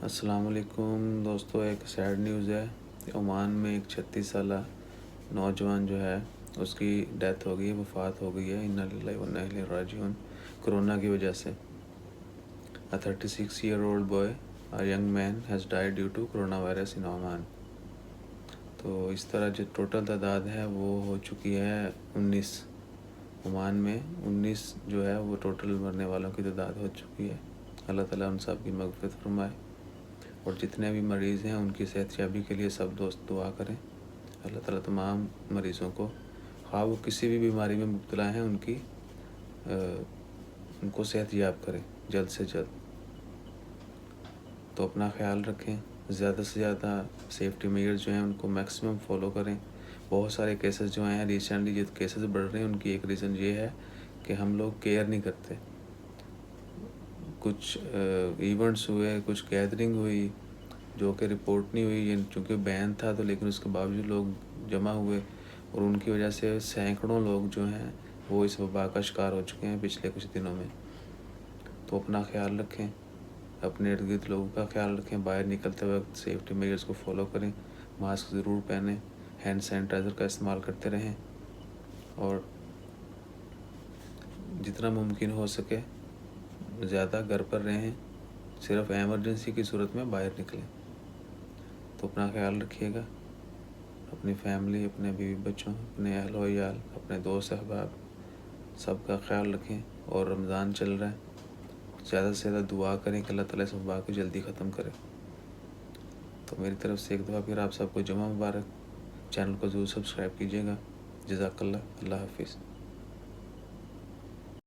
السلام علیکم دوستو، ایک سیڈ نیوز ہے کہ عمان میں ایک 36 سالہ نوجوان جو ہے اس کی ڈیتھ ہو گئی ہے، وفات ہو گئی ہے۔ انا للہ و انا الیہ راجعون، کرونا کی وجہ سے۔ A 36-year-old boy, a young man, has died due to coronavirus in Oman۔ تو اس طرح جو ٹوٹل تعداد ہے وہ ہو چکی ہے 19۔ عمان میں 19 جو ہے وہ ٹوٹل مرنے والوں کی تعداد ہو چکی ہے۔ اللہ تعالیٰ ان سب کی مغفرت فرمائے، اور جتنے بھی مریض ہیں ان کی صحت یابی کے لیے سب دوست دعا کریں۔ اللہ تعالیٰ تمام مریضوں کو، خواہ وہ کسی بھی بیماری میں مبتلا ہیں، ان کو صحت یاب کریں جلد سے جلد۔ تو اپنا خیال رکھیں، زیادہ سے زیادہ سیفٹی میئرز جو ہیں ان کو میکسیمم فالو کریں۔ بہت سارے کیسز جو ہیں ریسنٹلی جو کیسز بڑھ رہے ہیں ان کی ایک ریزن یہ ہے کہ ہم لوگ کیئر نہیں کرتے۔ کچھ ایونٹس ہوئے، کچھ گیدرنگ ہوئی جو کہ رپورٹ نہیں ہوئی، چونکہ بین تھا تو لیکن اس کے باوجود لوگ جمع ہوئے، اور ان کی وجہ سے سینکڑوں لوگ جو ہیں وہ اس وبا کا شکار ہو چکے ہیں پچھلے کچھ دنوں میں۔ تو اپنا خیال رکھیں، اپنے ارد گرد لوگوں کا خیال رکھیں، باہر نکلتے وقت سیفٹی میجرز کو فالو کریں، ماسک ضرور پہنیں، ہینڈ سینیٹائزر کا استعمال کرتے رہیں، اور جتنا ممکن ہو سکے زیادہ گھر پر رہیں، صرف ایمرجنسی کی صورت میں باہر نکلیں۔ تو اپنا خیال رکھیے گا، اپنی فیملی، اپنے بیوی بچوں، اپنے اہل و عیال، اپنے دوست احباب سب کا خیال رکھیں۔ اور رمضان چل رہا ہے، زیادہ سے زیادہ دعا کریں کہ اللہ تعالیٰ اس وبا کو جلدی ختم کرے۔ تو میری طرف سے ایک دفعہ پھر آپ سب کو جمعہ مبارک۔ چینل کو ضرور سبسکرائب کیجیے گا۔ جزاک اللہ، اللہ حافظ۔